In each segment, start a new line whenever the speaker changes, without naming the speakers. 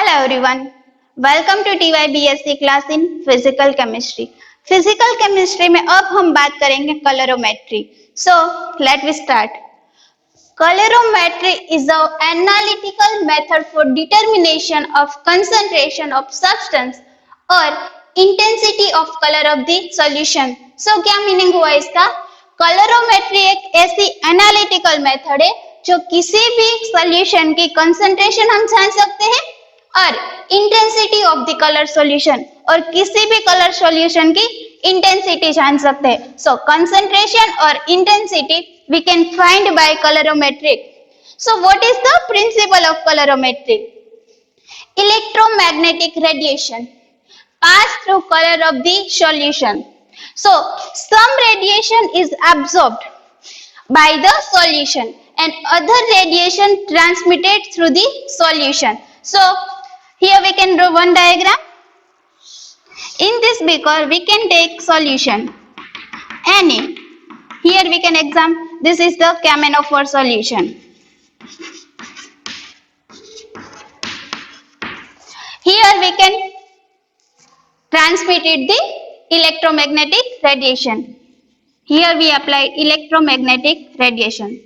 Hello everyone. Welcome to TYBSc class in Physical Chemistry. Physical Chemistry में अब हम बात करेंगे colorimetry. So let me start. Colorimetry is an analytical method for determination of concentration of substance or intensity of color of the solution. So क्या meaning हुआ इसका? Colorimetry एक ऐसी analytical method है जो किसी भी solution की concentration हम जान सकते हैं और intensity of the colour solution और किसी भी कलर सॉल्यूशन की इंटेंसिटी जान सकते हैं. सो कंसंट्रेशन और intensity we can find by colorimetry. So what is the principle of colorimetry? Electromagnetic radiation pass through color of the solution. So some radiation is absorbed by the solution and other radiation transmitted through the solution. So here we can draw one diagram. In this beaker we can take solution any. Here we can examine this is the Kamenophor solution. Here we can transmitted the electromagnetic radiation. Here we apply electromagnetic radiation.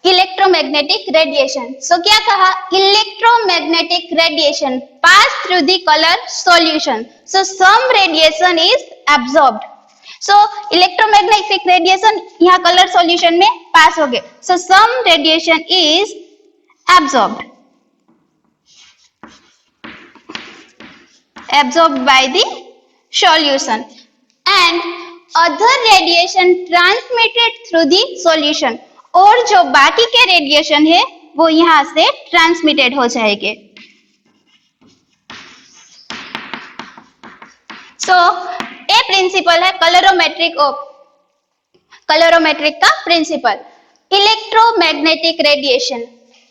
Electromagnetic radiation. So क्या कहा? Electromagnetic radiation pass through the color solution. So some radiation is absorbed. So electromagnetic radiation यहाँ color solution में pass हो गए. So some radiation is absorbed by the solution and other radiation transmitted through the solution. और जो बाकी के radiation है वो यहाँ से ट्रांसमिटेड हो जाएंगे. सो ये प्रिंसिपल है कलरोमेट्रिक का principle. Electromagnetic radiation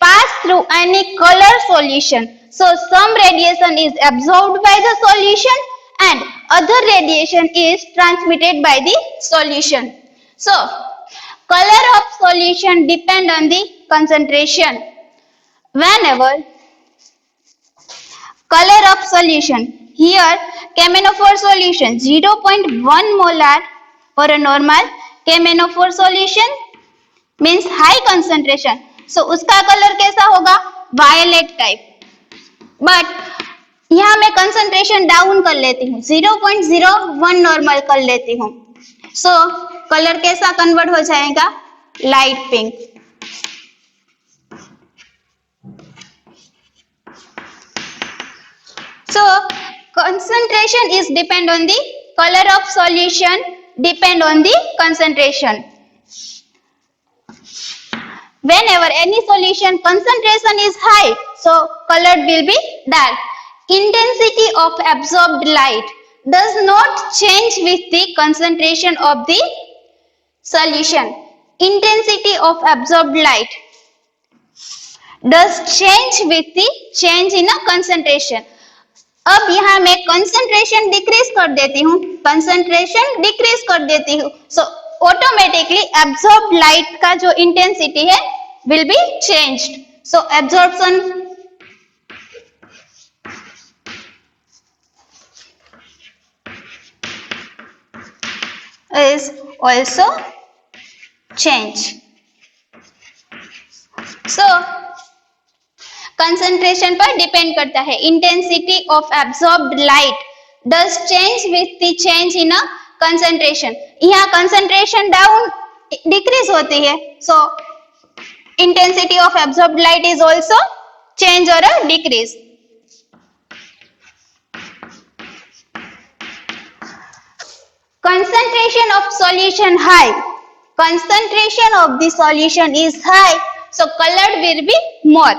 pass through any colour solution. So some radiation is absorbed by the solution and other radiation is transmitted by the solution. So color of solution depend on the concentration. Whenever color of solution, here Kamenophor solution 0.1 molar for a normal Kamenophor solution means high concentration. So उसका colour कैसा होगा? Violet type. But यहाँ मैं concentration down कर लेती हूँ, 0.01 normal कर लेती हूँ. सो कलर कैसा कन्वर्ट हो जाएगा? Light pink. So concentration is depend on the color of solution depend on the concentration. Whenever any solution concentration is high, so color will be dark. Intensity of absorbed light does not change with the concentration of the solution. Intensity of absorbed light does change with the change in a concentration. अब यहाँ मैं concentration decrease कर देती हूँ, concentration decrease कर देती हूँ, so automatically absorbed light का जो intensity है will be changed. So absorption is also change. So concentration पर डिपेंड करता है. Intensity of absorbed light does change with the change in a concentration. यहाँ concentration down decrease होती है, so intensity of absorbed light is also change or a decrease. Concentration of solution high. Concentration of the solution is high, so color will be more.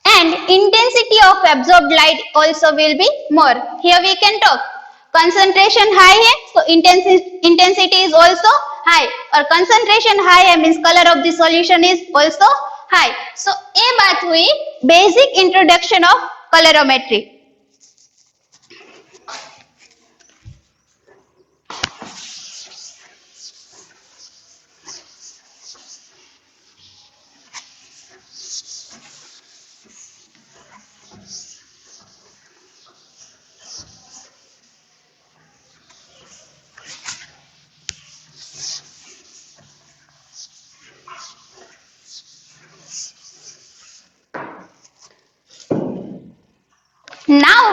And intensity of absorbed light also will be more. Here we can talk. Concentration high है, so intensity is also high. और concentration high है means color of the solution is also high. So ये बात हुई basic introduction of colorimetry.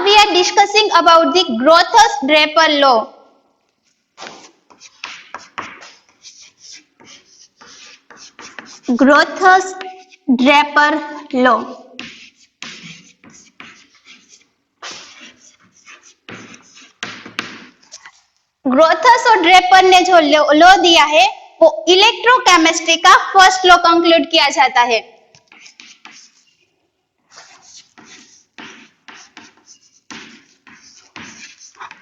we are discussing about the Grothus-Draper law. Grothus-Draper law. ग्रोथस और Draper ने जो law दिया है वो इलेक्ट्रोकेमिस्ट्री का फर्स्ट लॉ कंक्लूड किया जाता है.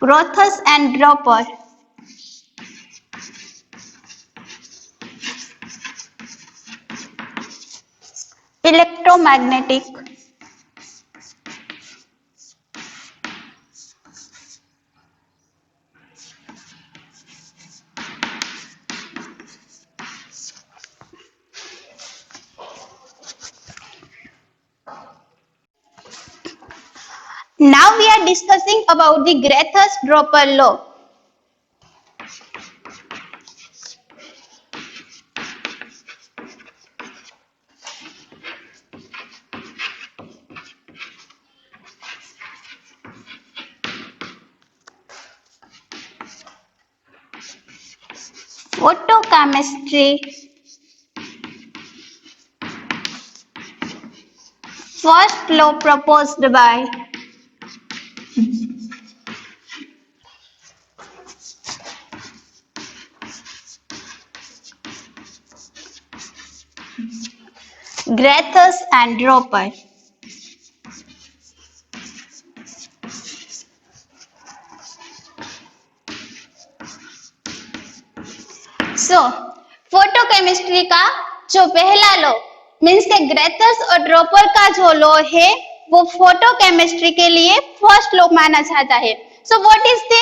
Grotthuss and Draper. Electromagnetic Now we are discussing about the Grothus-Draper law. Photochemistry first law proposed by Grothus and Draper. So, photochemistry का जो पहला लॉ मीन्स के ग्रेथस और ड्रॉपर का जो लॉ है वो फोटोकेमिस्ट्री के लिए फर्स्ट लॉ माना जाता है. So what is the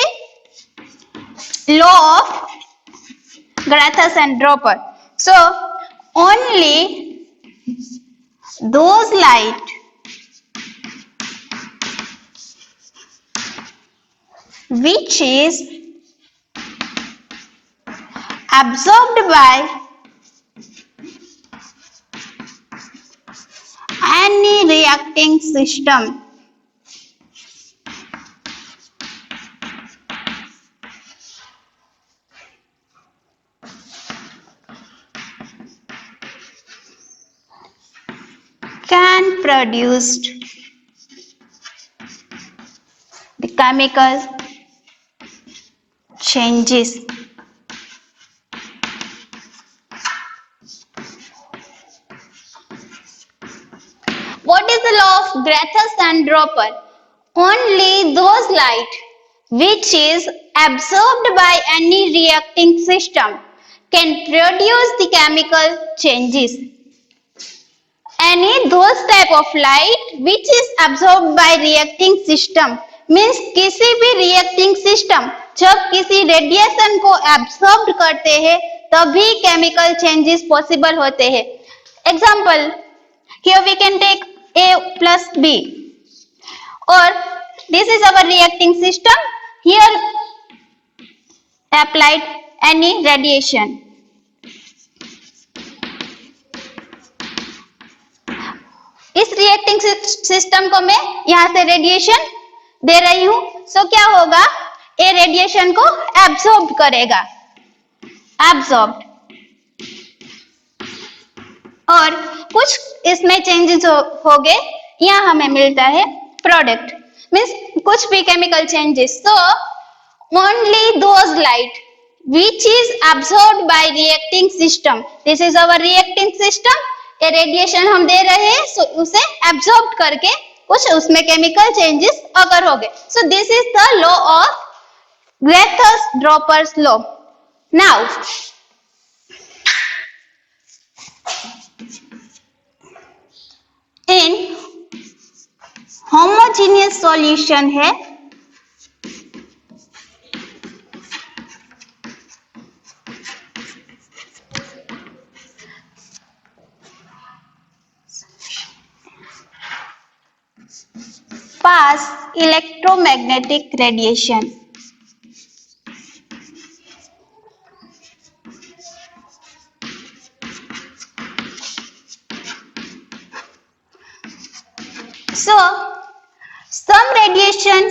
law of Grotthuss and Draper? So only those light which is absorbed by any reacting system can produce the chemical changes. What is the law of Grothus and Draper? Only those light which is absorbed by any reacting system can produce the chemical changes. Any those type of light which is absorbed by reacting system means किसी भी reacting system जब किसी radiation को absorb करते हैं तभी chemical changes possible होते हैं. Example, here we can take A plus B, or this is our reacting system. Here applied any radiation. इस रिएक्टिंग सिस्टम को मैं यहाँ से रेडिएशन दे रही हूं. सो क्या होगा? ए रेडिएशन को एब्सॉर्ब करेगा, एब्सॉर्ब, और कुछ इसमें चेंजेस हो गए. यहाँ हमें मिलता है प्रोडक्ट मीन्स कुछ भी chemical changes. So only those light which is absorbed by reacting system, this is our reacting system. ये रेडिएशन हम दे रहे हैं सो उसे एब्सॉर्ब करके कुछ उसमें केमिकल चेंजेस अगर हो गए. So this is the law of Grothus-Draper's law. Now in homogeneous solution है pass electromagnetic radiation. So some radiation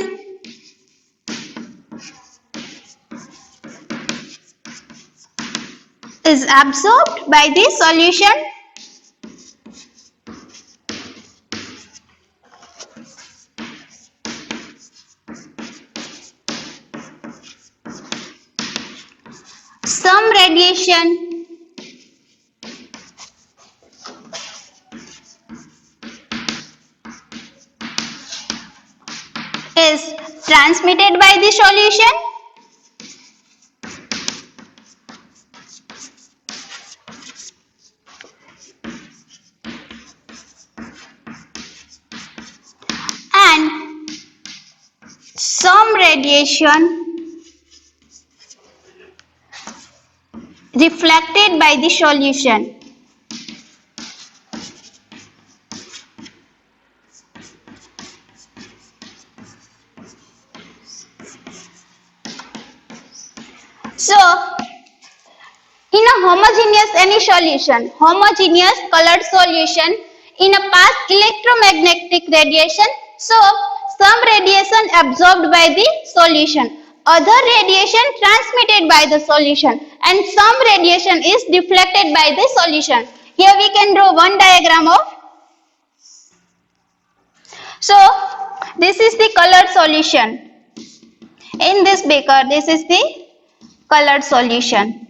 is absorbed by the solution some radiation is transmitted by the solution and some radiation reflected by the solution. So, in a homogeneous any solution, homogeneous colored solution, in a pass electromagnetic radiation, so some radiation absorbed by the solution, other radiation transmitted by the solution, and some radiation is deflected by the solution. Here we can draw one diagram of. So this is the colored solution. In this beaker, this is the colored solution.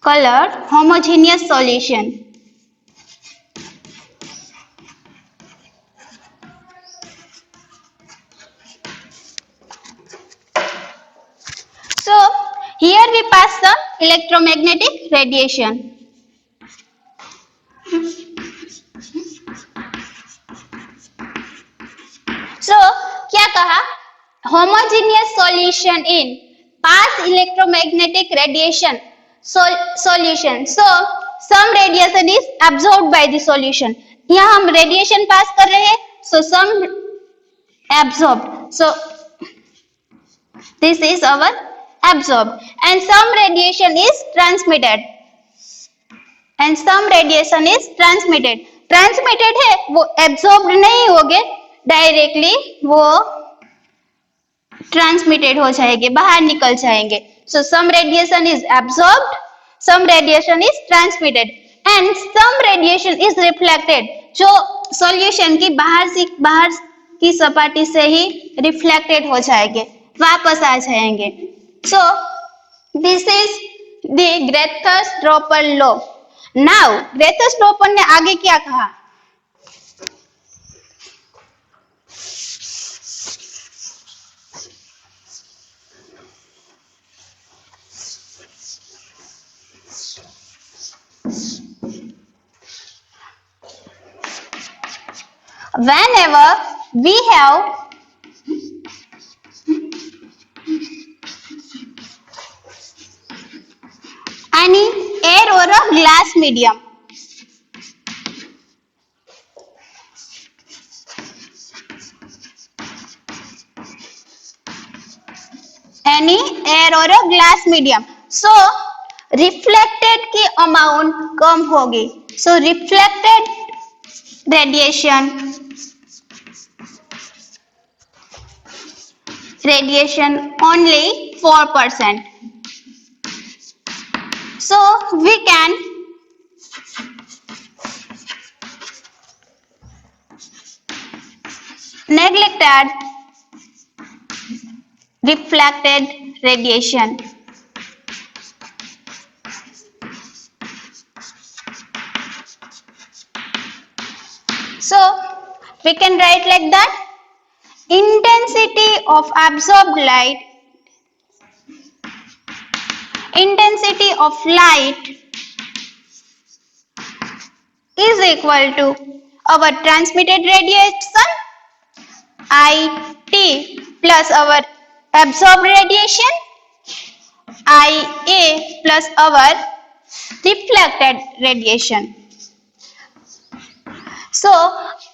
Colored homogeneous solution. So here we pass some electromagnetic radiation. So क्या कहा? Homogeneous solution in pass electromagnetic radiation solution. So some radiation is absorbed by the solution. यहाँ हम radiation pass कर रहे हैं. So some absorbed. So this is our absorbed, and some radiation is transmitted. And some radiation is transmitted. Transmitted है वो absorbed नहीं होगे, directly वो transmitted हो जाएंगे, बाहर निकल जाएंगे. So some radiation is absorbed, some radiation is transmitted, and some radiation is reflected. जो solution की बाहर की सपाटी से ही reflected हो जाएंगे, वापस आ जाएंगे. So this is the Grethers-Dropper law. Now Grethers-Dropper ने आगे क्या कहा? Whenever we have any air or a glass medium, any air or a glass medium, so reflected की amount कम होगी. So reflected radiation only 4%. So we can neglect reflected radiation. So we can write like that: intensity of absorbed light, intensity of light is equal to our transmitted radiation IT plus our absorbed radiation IA plus our reflected radiation. So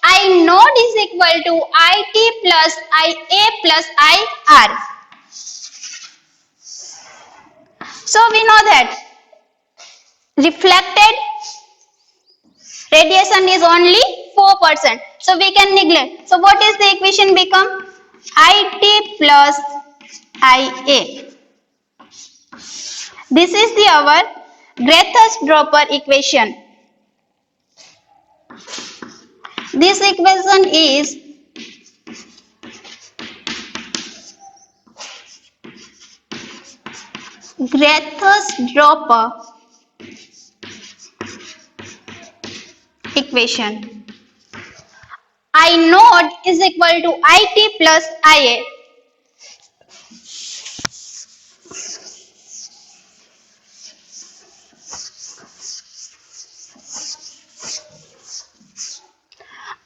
I naught is equal to IT plus IA plus IR. So we know that reflected radiation is only 4%. So we can neglect. So what is the equation become? IT plus IA. This is the our Graethers-Dropper equation. This equation is Graethers-Dropper equation. I naught is equal to IT plus IA.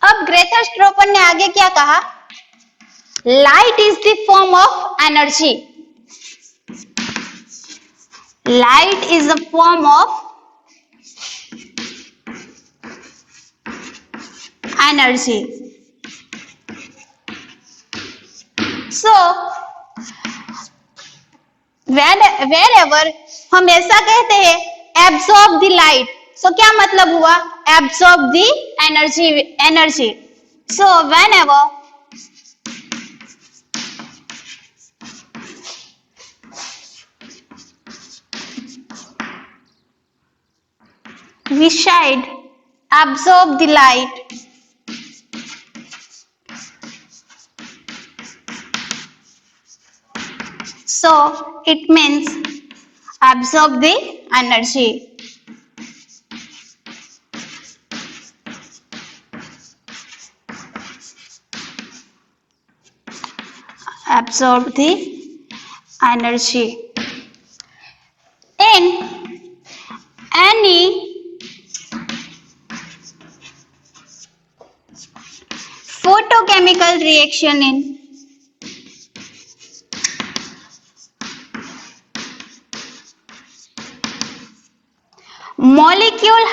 अब ग्रेथर्स-ड्रॉपर ने आगे क्या कहा? Light is the form of energy. Light is the form of energy. So wherever हम ऐसा कहते हैं absorb the light, सो क्या मतलब हुआ? Absorb the energy. So whenever we should absorb the light, so it means absorb the energy. Absorb the energy. In any photochemical reaction in molecule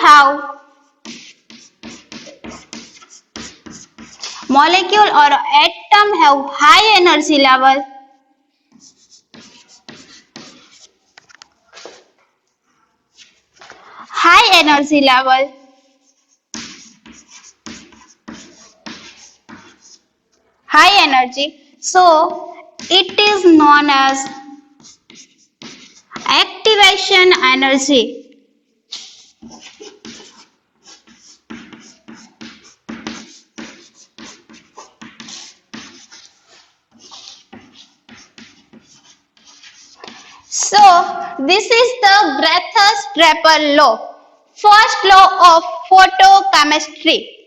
or atom have high energy level, high energy, so it is known as activation energy. So this is the Graethers-Dropper law, first law of photochemistry.